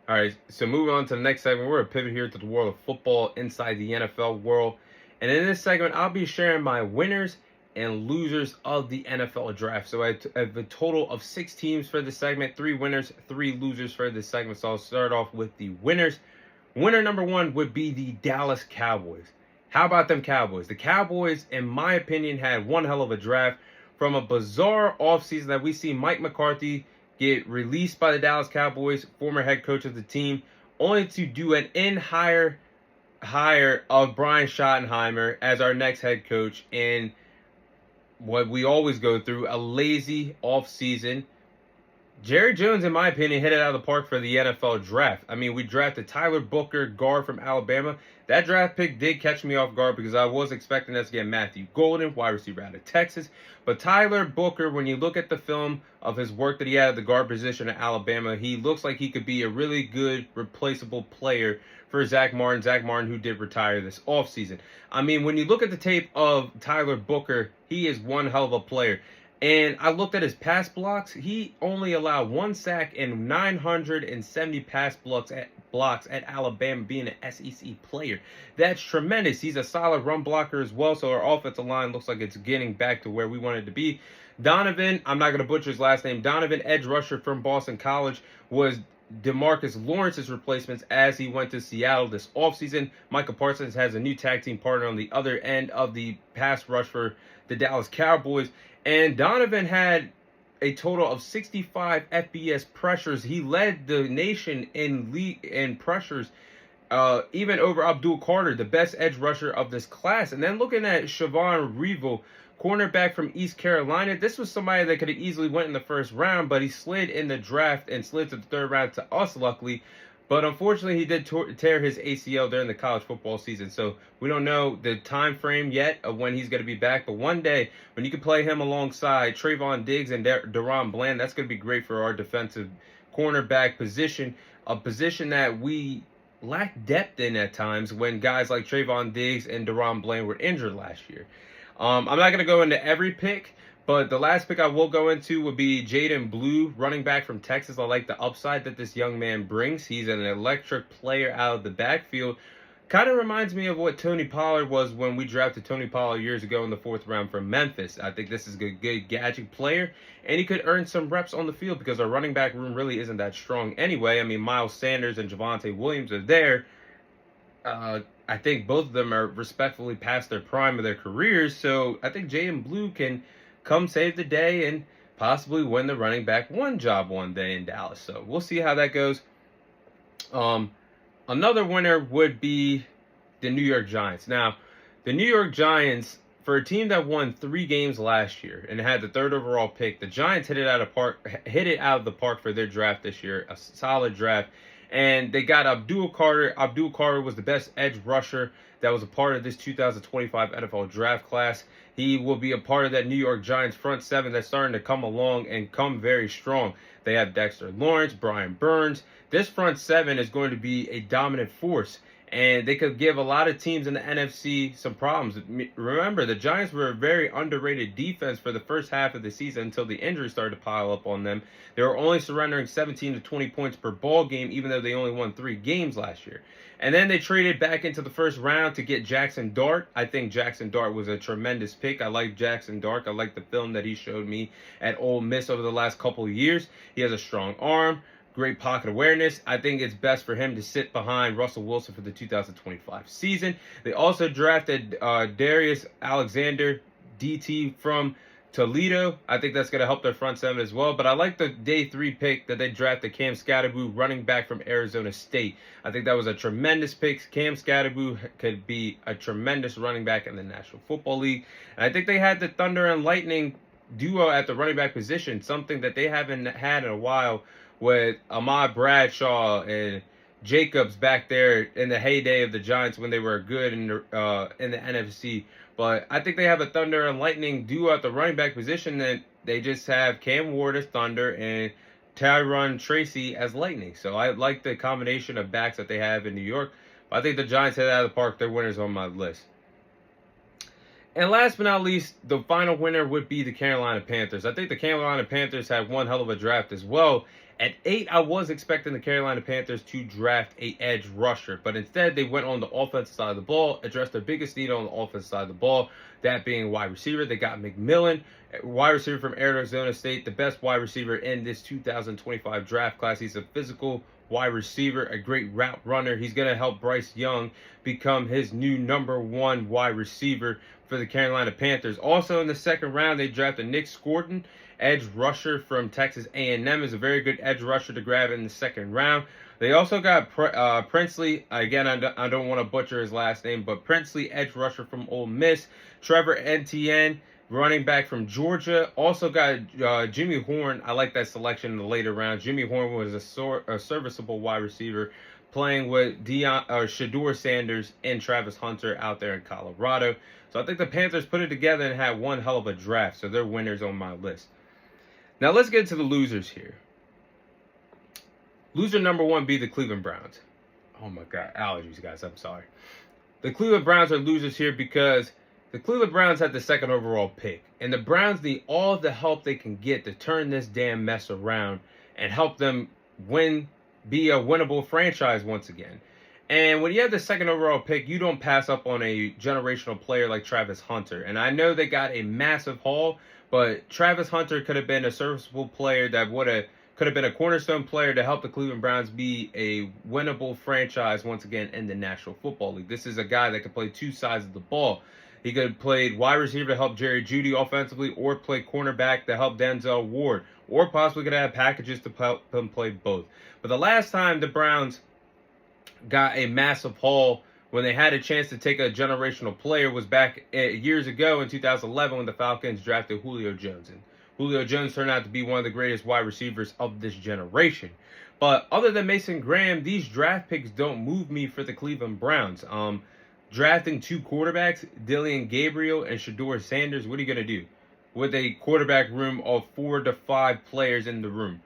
All right, so moving on to the next segment, we're going to pivot here to the world of football inside the NFL world. And in this segment, I'll be sharing my winners and losers of the NFL draft. So I have a total of 6 teams for this segment, 3 winners, 3 losers for this segment. So I'll start off with the winners. Winner number 1 would be the Dallas Cowboys. How about them Cowboys? The Cowboys, in my opinion, had one hell of a draft. From a bizarre offseason that we see Mike McCarthy get released by the Dallas Cowboys, former head coach of the team, only to do an hire of Brian Schottenheimer as our next head coach in what we always go through, a lazy offseason. Jerry Jones, in my opinion, hit it out of the park for the NFL draft. I mean, we drafted Tyler Booker, guard from Alabama. That draft pick did catch me off guard because I was expecting us to get Matthew Golden, wide receiver out of Texas. But Tyler Booker, when you look at the film of his work that he had at the guard position at Alabama, he looks like he could be a really good replaceable player for Zach Martin. Zach Martin, who did retire this offseason. I mean, when you look at the tape of Tyler Booker, he is one hell of a player. And I looked at his pass blocks. He only allowed 1 sack and 970 pass blocks at Alabama, being an SEC player. That's tremendous. He's a solid run blocker as well, so our offensive line looks like it's getting back to where we want it to be. Donovan, I'm not going to butcher his last name, Donovan, edge rusher from Boston College, was DeMarcus Lawrence's replacements as he went to Seattle this offseason. Micah Parsons has a new tag team partner on the other end of the pass rush for the Dallas Cowboys. And Donovan had a total of 65 FBS pressures. He led the nation in pressures, even over Abdul Carter, the best edge rusher of this class. And then looking at Siobhan Reevil, cornerback from East Carolina, this was somebody that could have easily went in the first round, but he slid in the draft and slid to the third round to us, luckily. But unfortunately, he did tear his ACL during the college football season. So we don't know the time frame yet of when he's going to be back. But one day, when you can play him alongside Trayvon Diggs and DaRon Bland, that's going to be great for our defensive cornerback position, a position that we lack depth in at times when guys like Trayvon Diggs and DaRon Bland were injured last year. I'm not going to go into every pick, but the last pick I will go into would be Jaden Blue, running back from Texas. I like the upside that this young man brings. He's an electric player out of the backfield. Kind of reminds me of what Tony Pollard was when we drafted Tony Pollard years ago in the 4th round from Memphis. I think this is a good gadget player, and he could earn some reps on the field because our running back room really isn't that strong anyway. I mean, Miles Sanders and Javonte Williams are there. I think both of them are respectfully past their prime of their careers, so I think Jaden Blue can come save the day and possibly win the running back 1 job one day in Dallas. So we'll see how that goes. Another winner would be the New York Giants. Now, the New York Giants, for a team that won 3 games last year and had the 3rd overall pick, the Giants hit it out of the park for their draft this year. A solid draft. And they got Abdul Carter. Abdul Carter was the best edge rusher that was a part of this 2025 NFL draft class. He will be a part of that New York Giants front 7 that's starting to come along and come very strong. They have Dexter Lawrence, Brian Burns. This front 7 is going to be a dominant force, and they could give a lot of teams in the NFC some problems. Remember, the Giants were a very underrated defense for the first half of the season until the injuries started to pile up on them. They were only surrendering 17 to 20 points per ball game, even though they only won 3 games last year. And then they traded back into the first round to get Jackson Dart. I think Jackson Dart was a tremendous pick. I like Jackson Dart. I like the film that he showed me at Ole Miss over the last couple of years. He has a strong arm, great pocket awareness. I think it's best for him to sit behind Russell Wilson for the 2025 season. They also drafted Darius Alexander, DT from Toledo. I think that's going to help their front 7 as well. But I like the day 3 pick that they drafted, Cam Skattebo, running back from Arizona State. I think that was a tremendous pick. Cam Skattebo could be a tremendous running back in the National Football League. And I think they had the Thunder and Lightning duo at the running back position, something that they haven't had in a while, with Ahmad Bradshaw and Jacobs back there in the heyday of the Giants when they were good in the NFC. But I think they have a Thunder and Lightning duo at the running back position, that they just have Cam Ward as Thunder and Tyrone Tracy as Lightning. So I like the combination of backs that they have in New York. But I think the Giants hit out of the park. They're winners on my list. And last but not least, the final winner would be the Carolina Panthers. I think the Carolina Panthers had one hell of a draft as well. At 8, I was expecting the Carolina Panthers to draft a edge rusher, but instead they went on the offensive side of the ball, addressed their biggest need on the offensive side of the ball, that being wide receiver. They got McMillan, wide receiver from Arizona State, the best wide receiver in this 2025 draft class. He's a physical wide receiver, a great route runner. He's going to help Bryce Young become his new #1 wide receiver for the Carolina Panthers. Also in the second round, they drafted Nick Scordon, edge rusher from Texas A&M. Is a very good edge rusher to grab in the second round. They also got Princely. Again, I don't want to butcher his last name, but Princely, edge rusher from Ole Miss. Trevor Etienne, running back from Georgia. Also got Jimmy Horn. I like that selection in the later round. Jimmy Horn was a serviceable wide receiver, playing with Shedeur Sanders and Travis Hunter out there in Colorado. So I think the Panthers put it together and had one hell of a draft. So they're winners on my list. Now let's get to the losers here. Loser number 1 be the Cleveland Browns. Oh my God, allergies, guys. I'm sorry. The Cleveland Browns are losers here because the Cleveland Browns had the 2nd overall pick, and the Browns need all the help they can get to turn this damn mess around and help them win, be a winnable franchise once again. And when you have the 2nd overall pick, you don't pass up on a generational player like Travis Hunter. And I know they got a massive haul, but Travis Hunter could have been a serviceable player that could have been a cornerstone player to help the Cleveland Browns be a winnable franchise once again in the National Football League. This is a guy that can play two sides of the ball. He could have played wide receiver to help Jerry Jeudy offensively, or play cornerback to help Denzel Ward, or possibly could have packages to help him play both. But the last time the Browns got a massive haul when they had a chance to take a generational player was back years ago in 2011 when the Falcons drafted Julio Jones. And Julio Jones turned out to be one of the greatest wide receivers of this generation. But other than Mason Graham, these draft picks don't move me for the Cleveland Browns. Drafting 2 quarterbacks, Dillon Gabriel and Shedeur Sanders, what are you going to do with a quarterback room of 4 to 5 players in the room?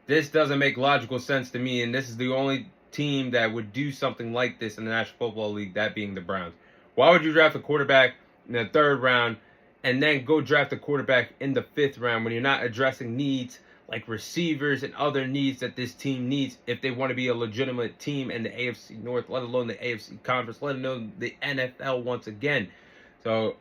This doesn't make logical sense to me, and this is the only team that would do something like this in the National Football League, that being the Browns. Why would you draft a quarterback in the 3rd round and then go draft a quarterback in the 5th round when you're not addressing needs like receivers and other needs that this team needs if they want to be a legitimate team in the AFC North, let alone the AFC Conference, let alone the NFL once again? So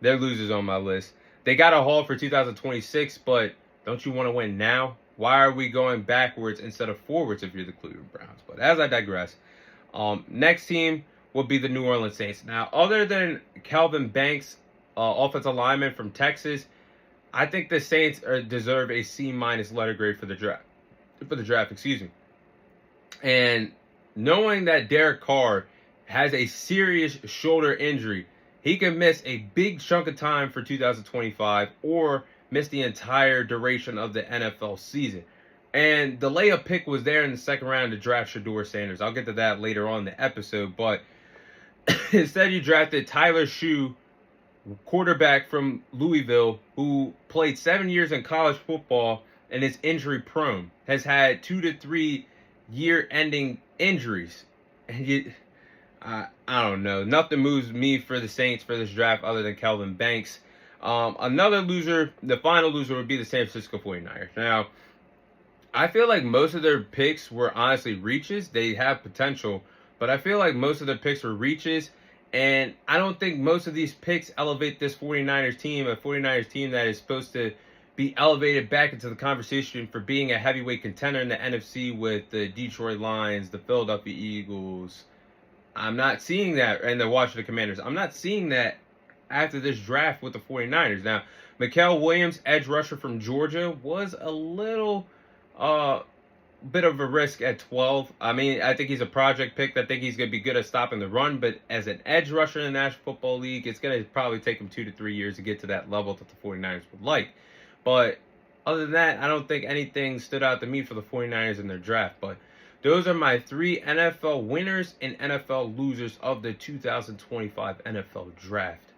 they're losers on my list. They got a haul for 2026, but don't you want to win now? Why are we going backwards instead of forwards if you're the Cleveland Browns? But as I digress, next team will be the New Orleans Saints. Now, other than Calvin Banks, offensive lineman from Texas, I think the Saints deserve a C- letter grade for the draft. And knowing that Derek Carr has a serious shoulder injury, he can miss a big chunk of time for 2025 or miss the entire duration of the NFL season. And the layup pick was there in the 2nd round to draft Shedeur Sanders. I'll get to that later on in the episode. But instead, you drafted Tyler Shough, quarterback from Louisville, who played 7 years in college football and is injury prone, has had 2 to 3 year-ending injuries. And I don't know. Nothing moves me for the Saints for this draft other than Calvin Banks. Another loser, the final loser, would be the San Francisco 49ers. Now, I feel like most of their picks were honestly reaches. They have potential, but I feel like most of their picks were reaches. And I don't think most of these picks elevate this 49ers team, a 49ers team that is supposed to be elevated back into the conversation for being a heavyweight contender in the NFC with the Detroit Lions, the Philadelphia Eagles. I'm not seeing that, and the Washington Commanders. I'm not seeing that after this draft with the 49ers. Now, Mikael Williams, edge rusher from Georgia, was a little bit of a risk at 12. I mean, I think he's a project pick. I think he's going to be good at stopping the run, but as an edge rusher in the National Football League, it's going to probably take him 2 to 3 years to get to that level that the 49ers would like. But other than that, I don't think anything stood out to me for the 49ers in their draft. But those are my 3 NFL winners and NFL losers of the 2025 NFL Draft.